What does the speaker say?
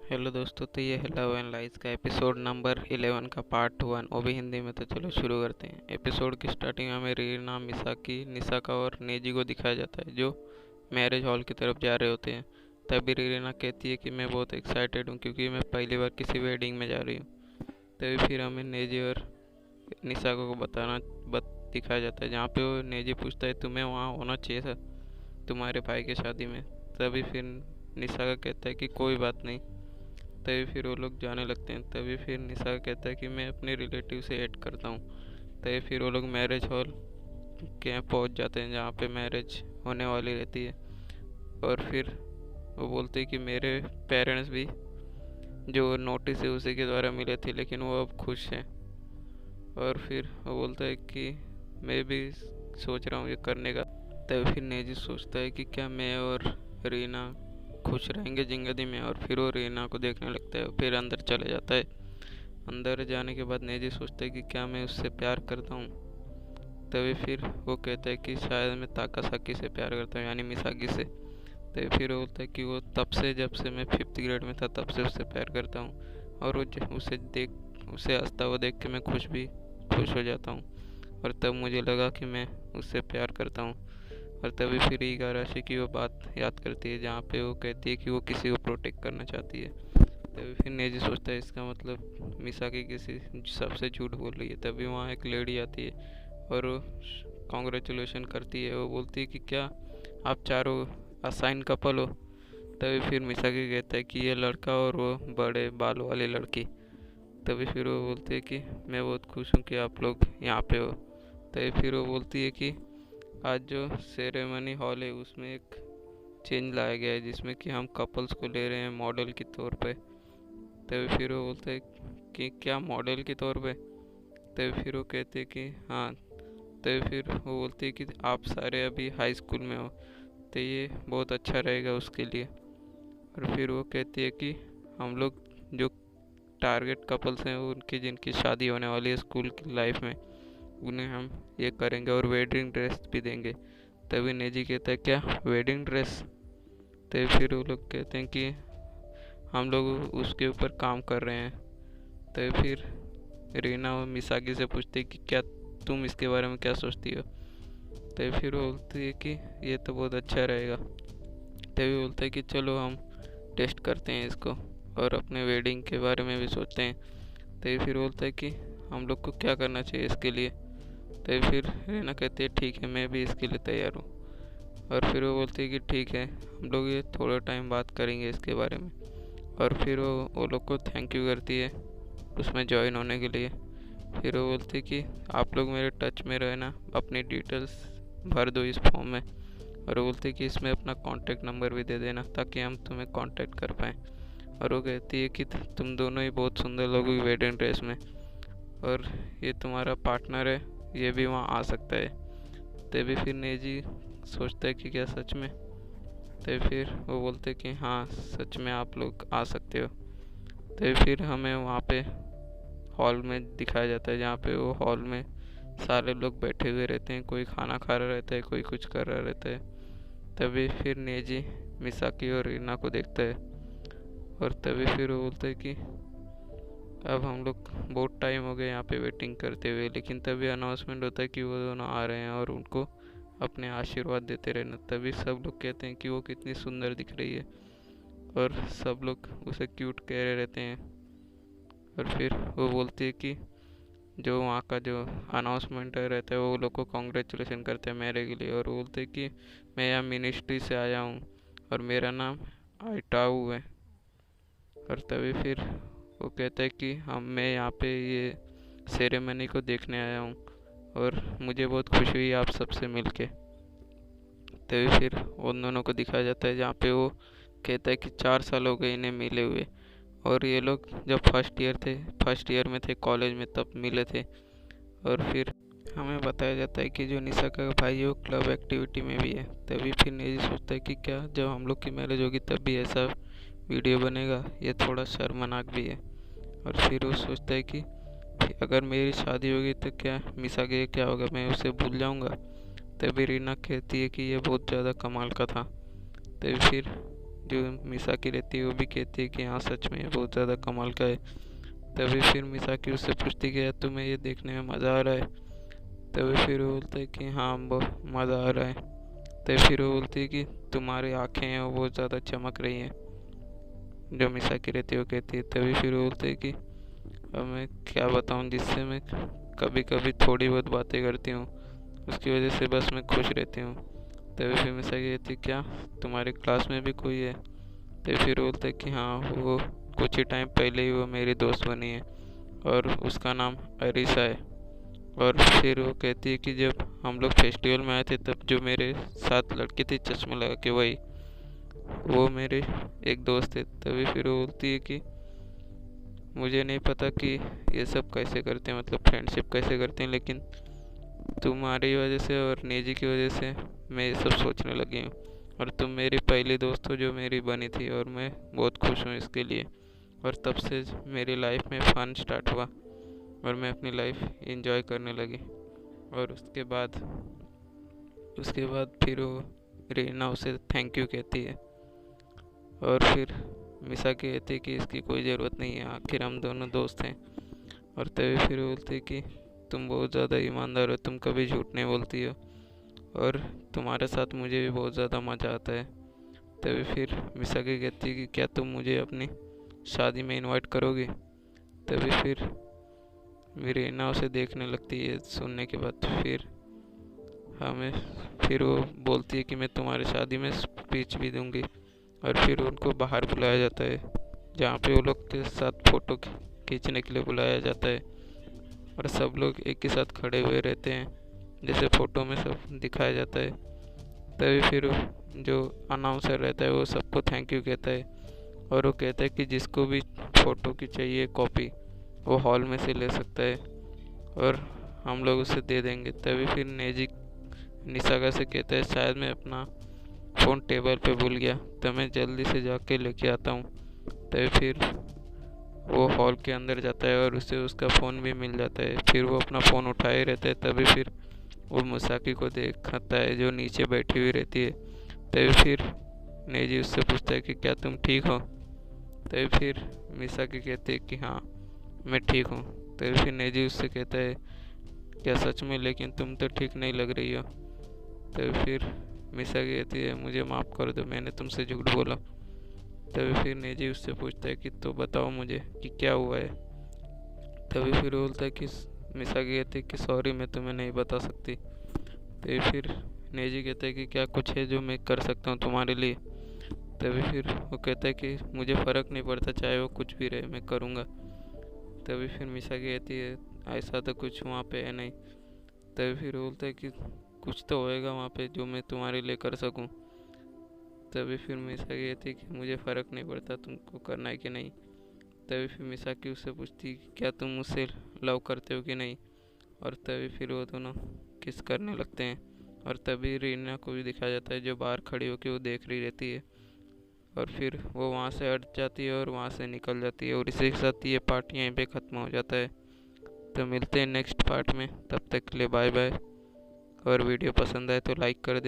Hello दोस्तों, तो ये है लव एंड लाइस का एपिसोड नंबर 11 का पार्ट 1, वो भी हिंदी में। तो चलो शुरू करते हैं। एपिसोड की स्टार्टिंग में हमें रीना, मिसाकी, निसाका और नेजी को दिखाया जाता है जो मैरिज हॉल की तरफ जा रहे होते हैं। तभी रीना कहती है कि मैं बहुत एक्साइटेड हूँ क्योंकि मैं पहली बार किसी वेडिंग में जा रही हूँ। तभी फिर हमें नेजी और निसाका को दिखाया जाता है जहाँ पे वो नेजी पूछता है तुम्हें वहाँ होना चाहिए था तुम्हारे भाई की शादी में। तभी फिर निसाका कहता है कि कोई बात नहीं। तभी फिर वो लोग जाने लगते हैं। तभी फिर निसार कहता है कि मैं अपने रिलेटिव से ऐड करता हूँ। तभी फिर वो लोग मैरिज हॉल के यहाँ पहुँच जाते हैं जहाँ पे मैरिज होने वाली रहती है। और फिर वो बोलते हैं कि मेरे पेरेंट्स भी जो नोटिस है उसी के द्वारा मिले थे लेकिन वो अब खुश हैं। और फिर वो बोलता है कि मैं भी सोच रहा हूँ ये करने का। तभी फिर नेजी सोचता है कि क्या मैं और रीना खुश रहेंगे जिंदगी में। और फिर वो रीना को देखने लगता है, फिर अंदर चले जाता है। अंदर जाने के बाद नेजी सोचता है कि क्या मैं उससे प्यार करता हूँ। तभी फिर वो कहता है कि शायद मैं ताकासाकी से प्यार करता हूँ, यानी मिसाकी से। तभी फिर वो बोलता है कि वो तब से, जब से मैं 5th ग्रेड में था तब से उससे प्यार करता हूँ। और वो उसे हंसता हुआ देख के मैं खुश हो जाता हूँ। और तब मुझे लगा कि मैं उससे प्यार करता हूँ। और तभी फिर इगाराशी की वो बात याद करती है जहाँ पे वो कहती है कि वो किसी को प्रोटेक्ट करना चाहती है। तभी फिर नेजी सोचता है इसका मतलब मिसाकी किसी सबसे झूठ बोल रही है। तभी वहाँ एक लेडी आती है और वो कॉन्ग्रेचुलेशन करती है। वो बोलती है कि क्या आप चारों असाइन कपल हो। तभी फिर मिसाकी कहता है कि ये लड़का और वो बड़े बालों वाली लड़की। तभी फिर वो बोलती है कि मैं बहुत खुश हूँ कि आप लोग यहाँ पे हो। तभी फिर वो बोलती है कि आज जो सेरेमनी हॉल है उसमें एक चेंज लाया गया है जिसमें कि हम कपल्स को ले रहे हैं मॉडल के तौर पे। तभी फिर वो बोलते हैं कि क्या मॉडल के तौर पे। तभी फिर वो कहते हैं कि हाँ। तभी फिर वो बोलते हैं कि आप सारे अभी हाई स्कूल में हो तो ये बहुत अच्छा रहेगा उसके लिए। और फिर वो कहती है कि हम लोग जो टारगेट कपल्स हैं उनकी जिनकी शादी होने वाली है स्कूल की लाइफ में उन्हें हम ये करेंगे और वेडिंग ड्रेस भी देंगे। तभी नेजी कहता है क्या वेडिंग ड्रेस। तभी फिर वो लोग कहते हैं कि हम लोग उसके ऊपर काम कर रहे हैं। तभी फिर रीना और मिसाकी से पूछती है कि क्या तुम इसके बारे में क्या सोचती हो। तभी फिर वो बोलती है कि ये तो बहुत अच्छा रहेगा। तभी बोलता है कि चलो हम टेस्ट करते हैं इसको और अपने वेडिंग के बारे में भी सोचते हैं। तभी फिर बोलता है कि हम लोग को क्या करना चाहिए इसके लिए। तभी फिर रीना कहती है ठीक है मैं भी इसके लिए तैयार हूँ। और फिर वो बोलती है कि ठीक है हम लोग ये थोड़ा टाइम बात करेंगे इसके बारे में। और फिर वो लोग को थैंक यू करती है उसमें ज्वाइन होने के लिए। फिर वो बोलती है कि आप लोग मेरे टच में रहना, अपनी डिटेल्स भर दो इस फॉर्म में। और वो बोलती है कि इसमें अपना कॉन्टैक्ट नंबर भी दे देना ताकि हम तुम्हें कांटेक्ट कर पाएँ। और वो कहती है कि तुम दोनों ही बहुत सुंदर लोगे वेडिंग ड्रेस में और ये तुम्हारा पार्टनर है, ये भी वहाँ आ सकता है। तभी फिर नेजी सोचता है कि क्या सच में। तभी फिर वो बोलते कि हाँ सच में आप लोग आ सकते हो। तभी फिर हमें वहाँ पे हॉल में दिखाया जाता है जहाँ पे वो हॉल में सारे लोग बैठे हुए रहते हैं, कोई खाना खा रहा रहता है, कोई कुछ कर रहा रहता है। तभी फिर नेजी मिसाकी और रीना को देखता है और तभी फिर वो बोलता है कि अब हम लोग बहुत टाइम हो गया यहाँ पे वेटिंग करते हुए। लेकिन तभी अनाउंसमेंट होता है कि वो दोनों आ रहे हैं और उनको अपने आशीर्वाद देते रहना। तभी सब लोग कहते हैं कि वो कितनी सुंदर दिख रही है और सब लोग उसे क्यूट कह रहे रहते हैं। और फिर वो बोलती है कि जो वहाँ का जो अनाउंसमेंट रहता है वो लोग को कॉन्ग्रेचुलेशन करते हैं मेरे के लिए। और बोलते हैं कि मैं यहाँ मिनिस्ट्री से आया हूँ और मेरा नाम आइटाऊ है। और तभी फिर वो कहता है कि मैं यहाँ पे ये सेरेमनी को देखने आया हूँ और मुझे बहुत खुशी हुई आप सबसे मिलके। तभी फिर उन दोनों को दिखाया जाता है जहाँ पे वो कहता है कि 4 साल हो गए इन्हें मिले हुए और ये लोग जब फर्स्ट ईयर में थे कॉलेज में तब मिले थे। और फिर हमें बताया जाता है कि जो निसाका का भाई है वो क्लब एक्टिविटी में भी है। तभी फिर नेजी सोचता है कि क्या जब हम लोग की मैरिज होगी तब भी ऐसा वीडियो बनेगा, ये थोड़ा शर्मनाक भी है। और फिर वो सोचता है कि अगर मेरी शादी होगी तो क्या मिसाकी क्या होगा, मैं उसे भूल जाऊंगा। तभी रीना कहती है कि ये बहुत ज़्यादा कमाल का था। तभी फिर जो मिसाकी रहती है वो भी कहती है कि हाँ सच में बहुत ज़्यादा कमाल का है। तभी फिर मिसाकी उससे पूछती कि यार तुम्हें ये देखने में मज़ा आ रहा है? तभी फिर वो बोलता है कि हाँ बहुत मज़ा आ रहा है। तभी फिर वो बोलती है कि तुम्हारी आँखें हैं वो बहुत ज़्यादा चमक रही हैं, जो मिसाकी रहती है वो कहती है। तभी फिर वो बोलते हैं कि अब मैं क्या बताऊँ, जिससे मैं कभी कभी थोड़ी बहुत बातें करती हूँ उसकी वजह से बस मैं खुश रहती हूँ। तभी फिर मिसाकी कहती है क्या तुम्हारे क्लास में भी कोई है? तभी फिर वो बोलता है कि हाँ वो कुछ ही टाइम पहले ही वो मेरी दोस्त बनी है और उसका नाम अरीसा है। और फिर वो कहती है कि जब हम लोग फेस्टिवल में आए थे तब जो मेरे साथ लड़की थी चश्मा लगा के वही, वो मेरे एक दोस्त थे। तभी फिर वो बोलती है कि मुझे नहीं पता कि ये सब कैसे करते हैं, मतलब फ्रेंडशिप कैसे करते हैं, लेकिन तुम्हारी वजह से और नेजी की वजह से मैं ये सब सोचने लगी हूँ। और तुम मेरी पहली दोस्त हो जो मेरी बनी थी और मैं बहुत खुश हूँ इसके लिए। और तब से मेरी लाइफ में फ़न स्टार्ट हुआ और मैं अपनी लाइफ एंजॉय करने लगी। और उसके बाद फिर वो रीना उसे थैंक यू कहती है। और फिर मिसाकी कहती है कि इसकी कोई ज़रूरत नहीं है, आखिर हम दोनों दोस्त हैं। और तभी फिर बोलती है कि तुम बहुत ज़्यादा ईमानदार हो, तुम कभी झूठ नहीं बोलती हो और तुम्हारे साथ मुझे भी बहुत ज़्यादा मज़ा आता है। तभी फिर मिसाकी कहती है कि क्या तुम मुझे अपनी शादी में इनवाइट करोगी? तभी फिर रीना उसे देखने लगती है सुनने के बाद। हमें फिर वो बोलती है कि मैं तुम्हारी शादी में स्पीच भी दूंगी। और फिर उनको बाहर बुलाया जाता है जहाँ पे वो लोग के साथ फ़ोटो खींचने के लिए बुलाया जाता है। और सब लोग एक ही साथ खड़े हुए रहते हैं जैसे फ़ोटो में सब दिखाया जाता है। तभी फिर जो अनाउंसर रहता है वो सबको थैंक यू कहता है और वो कहता है कि जिसको भी फ़ोटो की चाहिए कॉपी वो हॉल में से ले सकता है और हम लोग उसे दे देंगे। तभी फिर नेजी निसागा से कहता है शायद मैं अपना फ़ोन टेबल पे भूल गया, तो मैं जल्दी से जाके लेके आता हूँ। तभी फिर वो हॉल के अंदर जाता है और उसे उसका फ़ोन भी मिल जाता है। फिर वो अपना फ़ोन उठाए रहता है। तभी फिर वो मिसाकी को देखता है जो नीचे बैठी हुई रहती है। तभी फिर नेजी उससे पूछता है कि क्या तुम ठीक हो? तभी फिर मिसाकी कहती है कि हाँ मैं ठीक हूँ। तभी फिर नेजी उससे कहता है क्या सच में? लेकिन तुम तो ठीक नहीं लग रही हो। तभी फिर मिसाकी कहती है मुझे माफ़ कर दो, मैंने तुमसे झूठ बोला। तभी फिर नेजी उससे पूछता है कि तो बताओ मुझे कि क्या हुआ है। तभी फिर बोलता है कि मिसाकी कहती है कि सॉरी मैं तुम्हें नहीं बता सकती। तभी फिर नेजी कहता है कि क्या कुछ है जो मैं कर सकता हूँ तुम्हारे लिए? तभी फिर वो कहता है कि मुझे फ़र्क नहीं पड़ता, चाहे वो कुछ भी रहे मैं करूँगा। तभी फिर मिसाकी कहती है ऐसा तो कुछ वहाँ पे है नहीं। तभी फिर बोलता है कि कुछ तो होएगा वहाँ पे जो मैं तुम्हारे लिए कर सकूँ। तभी फिर मिसाकी कहती है कि मुझे फ़र्क नहीं पड़ता तुमको करना है कि नहीं। तभी फिर मिसाकी उससे पूछती कि क्या तुम मुझसे लव करते हो कि नहीं? और तभी फिर वो दोनों किस करने लगते हैं। और तभी रीना को भी दिखाया जाता है जो बाहर खड़ी होकर वो देख रही रहती है। और फिर वो वहाँ से हट जाती है और वहाँ से निकल जाती है। और इसी के साथ ये पार्ट यहीं पे ख़त्म हो जाता है। तो मिलते हैं नेक्स्ट पार्ट में, तब तक के लिए बाय बाय। और वीडियो पसंद आए तो लाइक कर दें।